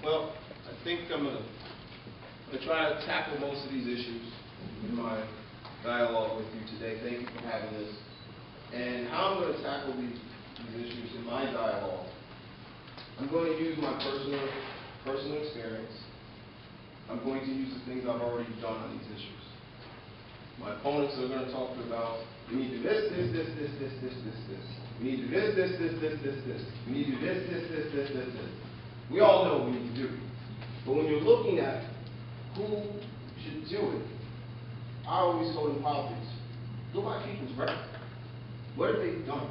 Well, I think I'm going to try to tackle most of these issues in my dialogue with you today. Thank you for having this. And how I'm going to tackle these issues in my dialogue, I'm going to use my personal experience. I'm going to use the things I've already done on these issues. My opponents are going to talk about, we need to do this. We need to do this. We need to do this. We all know what we need to do. But when you're looking at who should do it, I always told in politics, go by people's record. What have they done?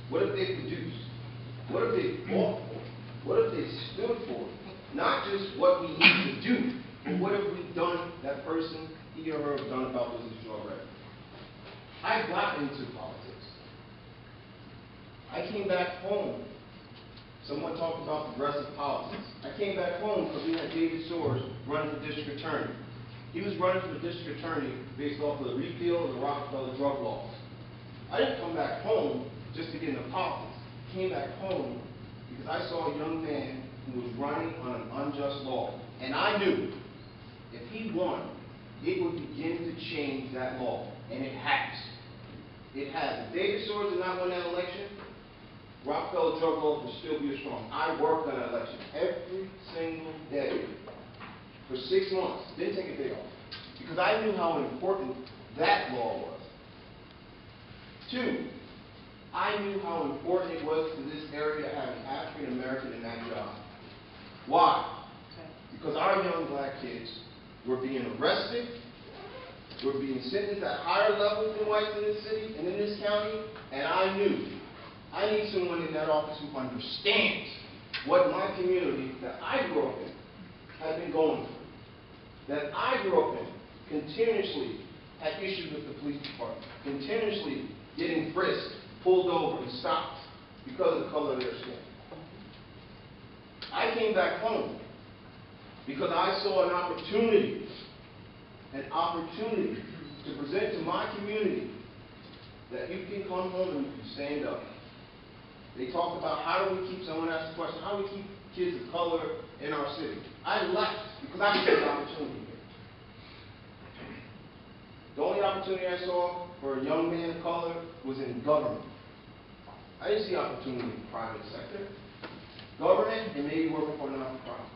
What have they produced? What have they fought for? What have they stood for? Not just what we need to do, but what have we done that person, he or her, have done about those issues already. I got into politics. I came back home. Someone talked about progressive politics. I came back home because we had David Soares running for district attorney. He was running for district attorney based off of the repeal of the Rockefeller drug laws. I didn't come back home just to get into politics. I came back home because I saw a young man who was running on an unjust law. And I knew if he won, it would begin to change that law. And it has. It has. If David Soares did not win that election, Rockefeller drug laws would still be as strong. I worked on that election every single day for 6 months. Didn't take a day off. Because I knew how important that law was. 2, I knew how important it was to this area to have an African American in that job. Why? Because our young black kids were being arrested, were being sentenced at higher levels than whites in this city and in this county, and I knew I need someone in that office who understands what my community that I grew up in had been going through. That I grew up in continuously had issues with the police department, continuously getting frisked, pulled over, and stopped because of the color of their skin. I came back home because I saw an opportunity to present to my community that you can come home and you can stand up. They talked about how do we keep, someone asked the question, how do we keep kids of color in our city? I left because I saw an opportunity here. The only opportunity I saw for a young man of color was in government. I didn't see opportunity in the private sector. Government and maybe working for a not-for-profit.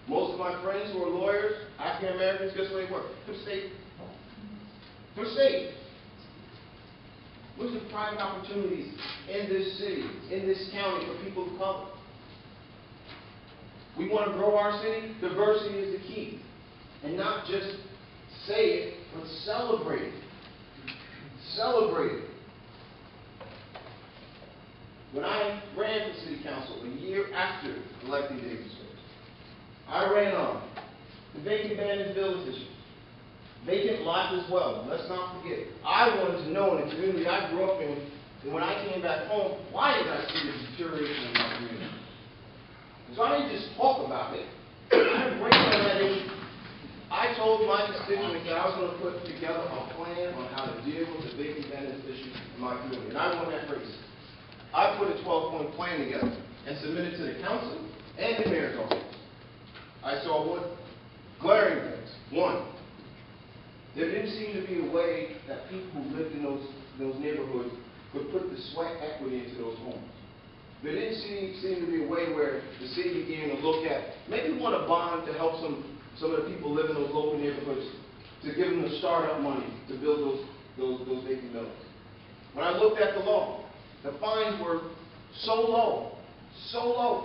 Most of my friends who are lawyers, African Americans, guess where they work? For the state. For the state. Where's the private opportunities in this city, in this county for people of color? We want to grow our city. Diversity is the key. And not just say it, but celebrate it. Celebrate it. When I ran for city council a year after electing David Soares, I ran on the vacant abandoned buildings issue. Vacant lots as well. Let's not forget. I wanted to know in the community I grew up in, and when I came back home, why did I see the deterioration in my community? So I didn't just talk about it. I ran on that issue. I told my constituents that I was going to put together a plan on how to deal with the vacant abandoned issue in my community, and I won that race. I put a 12-point plan together and submitted to the council and the mayor's office. I saw what glaring things. 1, there didn't seem to be a way that people who lived in those neighborhoods could put the sweat equity into those homes. There didn't seem to be a way where the city began to look at, maybe we want a bond to help some of the people live in those local neighborhoods, to give them the startup money to build those vacant buildings. When I looked at the law, the fines were so low,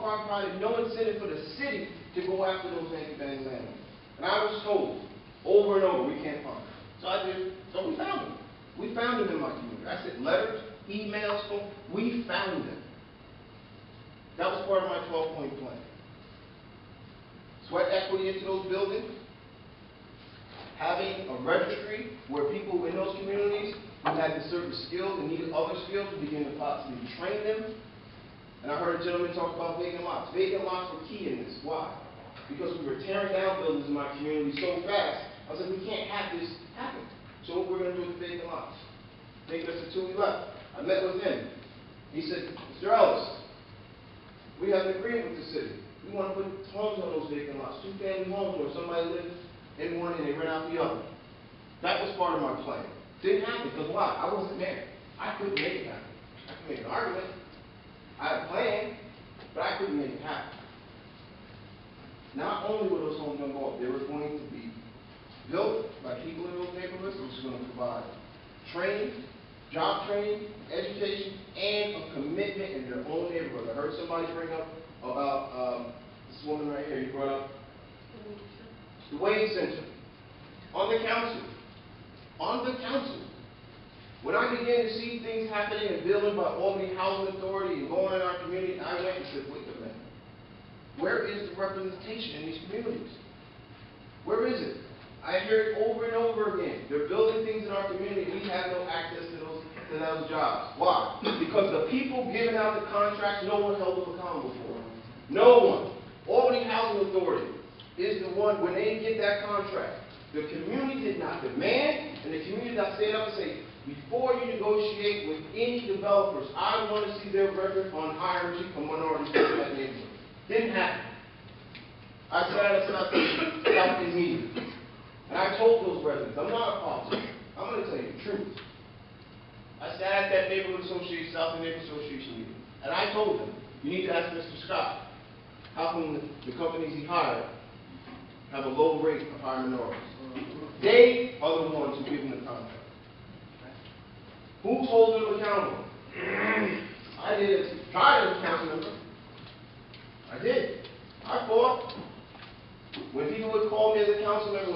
provided no incentive for the city to go after those vacant abandoned landowners. And I was told over and over, we can't find them. So I did. So we found them. We found them in my community. I sent letters, emails, phone. We found them. That was part of my 12-point plan. Sweat equity into those buildings. Having a registry where people in those communities who had certain skills and needed other skills to begin to possibly train them. And I heard a gentleman talk about vacant lots. Vacant lots were key in this. Why? Because we were tearing down buildings in my community so fast, I said, we can't have this happen. So what we're going to do with the vacant lots? Take us to 2 we left. I met with him. He said, Mr. Ellis, we have an agreement with the city. We want to put homes on those vacant lots, two-family homes where somebody lives in one and they rent out the other. That was part of my plan. Didn't happen, because why? I wasn't there. I couldn't make it happen. I could make an argument. I had a plan, but I couldn't make it happen. Not only were those homes going to go up, they were going to be built by people in those neighborhoods, which is going to provide training, job training, education, and a commitment in their own neighborhood. I heard somebody bring up about this woman right here. You brought up the Wade Center on the council. On the council. When I began to see things happening and building by Albany Housing Authority and going in our community, I went and said, wait a minute. Where is the representation in these communities? Where is it? I hear it over and over again. They're building things in our community. We have no access to those jobs. Why? Because the people giving out the contracts, no one held them accountable for. No one. Albany Housing Authority is the one, when they get that contract, the community did not demand, and the community did not stand up and say, before you negotiate with any developers, I want to see their record on hiring minorities in that neighborhood. Didn't happen. I sat in meetings. And I told those residents, I'm not a politician. I'm going to tell you the truth. I sat at that neighborhood association, South End Neighborhood Association meeting, and I told them, you need to ask Mr. Scott, how come the companies he hired have a low rate of hiring minorities? They are the ones who give him the contract. Who's holding them accountable? I did try as a council member. I did. I fought. When people would call me as a council member,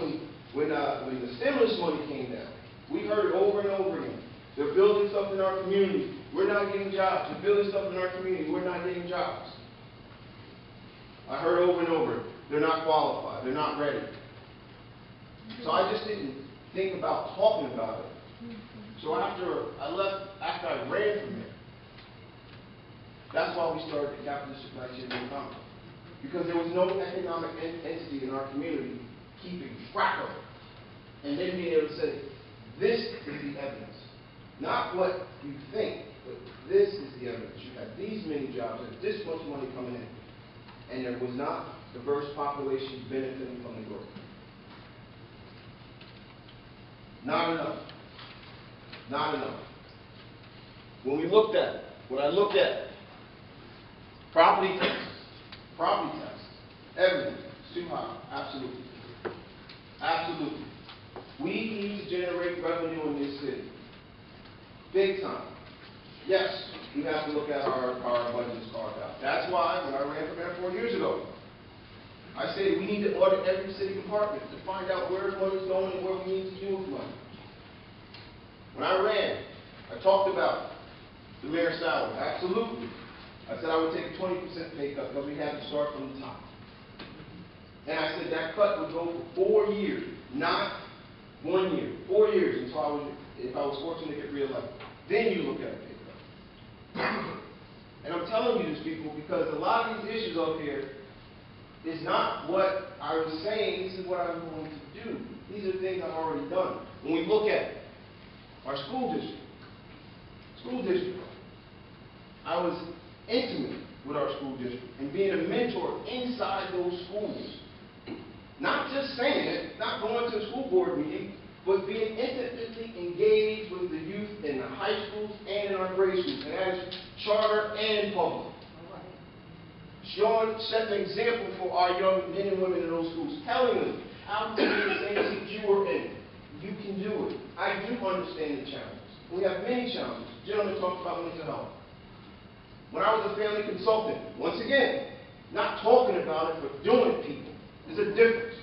when the stimulus money came down, we heard it over and over again. They're building stuff in our community. We're not getting jobs. They're building stuff in our community. We're not getting jobs. I heard over and over, they're not qualified. They're not ready. So I just didn't think about talking about it. So after I ran from there, that's why we started the Capital District Black Chamber of Commerce. Because there was no economic entity in our community keeping track of it. And then being able to say, this is the evidence. Not what you think, but this is the evidence. You have these many jobs and this much money coming in. And there was not diverse population benefiting from the growth. Not enough. Not enough. When we looked at, when I looked at property taxes, everything is too high. Absolutely. Absolutely. We need to generate revenue in this city. Big time. Yes, we have to look at our budgets carved out. That's why, when I ran for mayor 4 years ago, I said we need to audit every city department to find out where money's going and what we need to do with money. When I ran, I talked about the mayor's salary. Absolutely. I said I would take a 20% pay cut because we had to start from the top. And I said that cut would go for 4 years, not 1 year. 4 years until if I was fortunate to get reelected. Then you look at a pay cut. And I'm telling you this, people, because a lot of these issues up here is not what I was saying. This is what I'm going to do. These are things I've already done. When we look at our school district, I was intimate with our school district and being a mentor inside those schools. Not just saying it, not going to a school board meeting, but being intimately engaged with the youth in the high schools and in our grade schools, and that is charter and public. Set an example for our young men and women in those schools, telling them how to do the things that you are in. You can do it. I do understand the challenges. We have many challenges. Gentlemen talked about mental health. When I was a family consultant, once again, not talking about it, but doing it, people. There's a difference.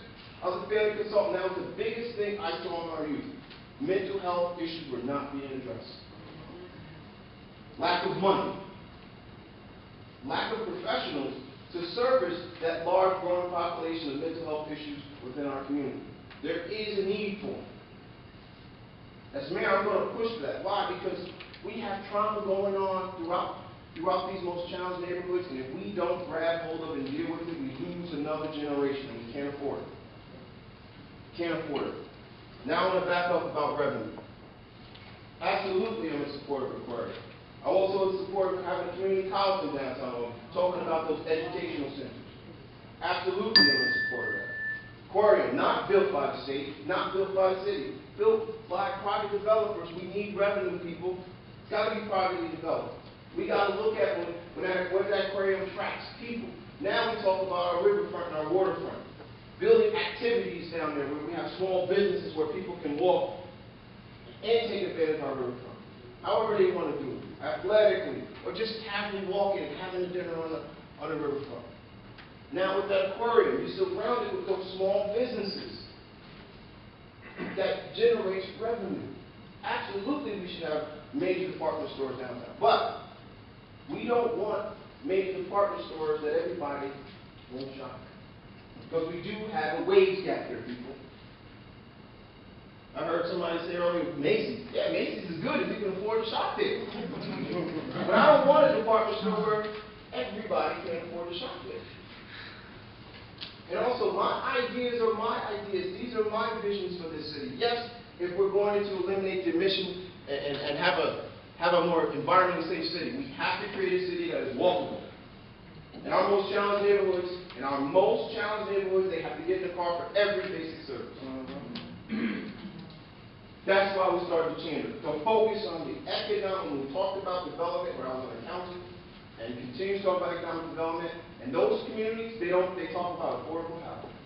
I was a family consultant. That was the biggest thing I saw in our youth. Mental health issues were not being addressed. Lack of money. Lack of professionals to service that large growing population of mental health issues within our community. There is a need for them. As mayor, I'm going to push for that. Why? Because we have trauma going on throughout these most challenged neighborhoods, and if we don't grab hold of it and deal with it, we lose another generation, and we can't afford it. Can't afford it. Now I want to back up about revenue. Absolutely, I'm in support of Aquarium. I'm also in support of having a community college in downtown, talking about those educational centers. Absolutely, I'm in support of that. Aquarium, not built by the state, not built by the city, built by private developers. We need revenue, people. It's got to be privately developed. We got to look at when that aquarium attracts people. Now we talk about our riverfront and our waterfront. Building activities down there where we have small businesses where people can walk and take advantage of our riverfront. However they want to do it, athletically, or just casually walking and having a dinner on the riverfront. Now with that aquarium, you surround it with those small businesses that generates revenue. Absolutely, we should have major department stores downtown. But we don't want major department stores that everybody won't shop. Because we do have a wage gap here, people. I heard somebody say earlier, Macy's. Yeah, Macy's is good if you can afford to shop there. But I don't want a department store where everybody can afford to shop there. And also, my ideas are my ideas. These are my visions for this city. Yes, if we're going to eliminate the emission and have a more environmentally safe city, we have to create a city that is walkable. In our most challenged neighborhoods, they have to get in the car for every basic service. That's why we started the chamber, to focus on the economic. When we talked about development, when I was on the council, and continue to talk about economic development, and those communities, they talk about affordable housing.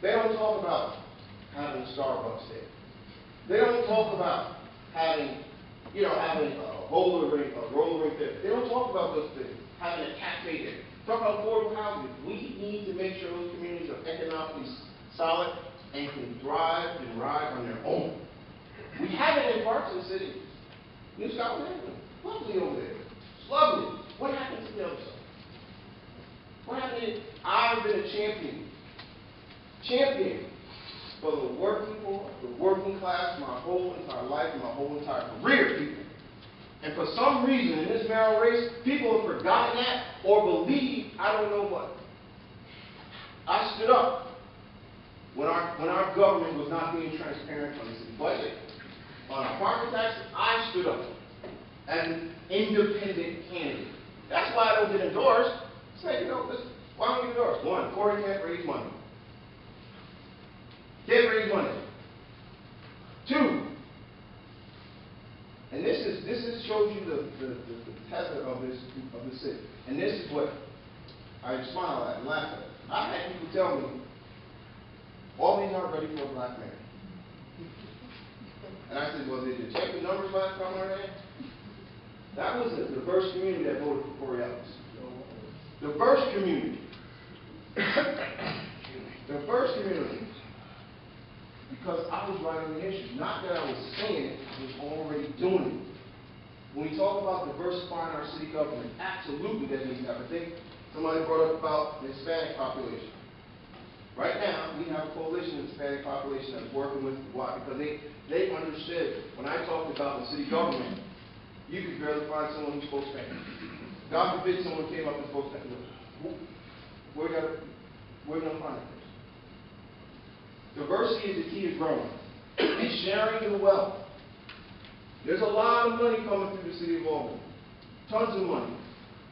They don't talk about having Starbucks there. They don't talk about having a roller rink there. They don't talk about those things. Having a cafe there. Talk about affordable housing. We need to make sure those communities are economically solid and can thrive and ride on their own. We have it in parts of the city. New Scotland, lovely over there. It's lovely. What happened to the other side? What happened to I've been a champion for the working poor, the working class, my whole entire life and my whole entire career, people. And for some reason, in this mayoral race, people have forgotten that or believe I don't know what. I stood up when our government was not being transparent on the city budget, on our property taxes. I stood up as an independent candidate. That's why I don't get endorsed. Say, listen, why don't we get endorsed? One, Corey can't raise money. Can't raise money. Two, and this shows you the tether of this city. And this is what I smile at and laugh at. I've had people tell me, Albany not ready for a black man. And I said, well, did you check the numbers last time I ran? That was a diverse community that voted for Corey Ellis. Diverse community. Diverse community. Because I was right on the issue. Not that I was saying it, I was already doing it. When we talk about diversifying our city government, absolutely that needs to happen. I think somebody brought up about the Hispanic population. Right now, we have a coalition of the Hispanic population that's working with why? Because they understood when I talked about the city government, you could barely find someone who spoke Spanish. God forbid someone came up and spoke Spanish. We're going to find it. Diversity is the key to growing and sharing the wealth. There's a lot of money coming through the city of Albany. Tons of money.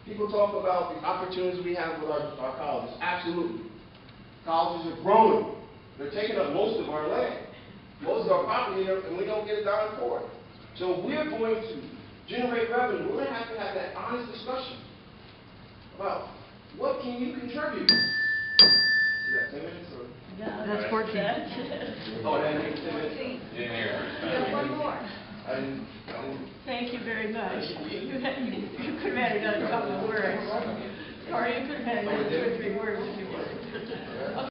People talk about the opportunities we have with our colleges. Absolutely. Colleges are growing. They're taking up most of our land, most of our property, and we don't get a dime for it. So we're going to generate revenue. We're going to have that honest discussion about what can you contribute. Is that 10 minutes or? No, that's 14. Oh, that makes 10 minutes. One more. I didn't. Thank you very much. You could have added another couple of words. Or you could have added 2 or 3 words if you wanted.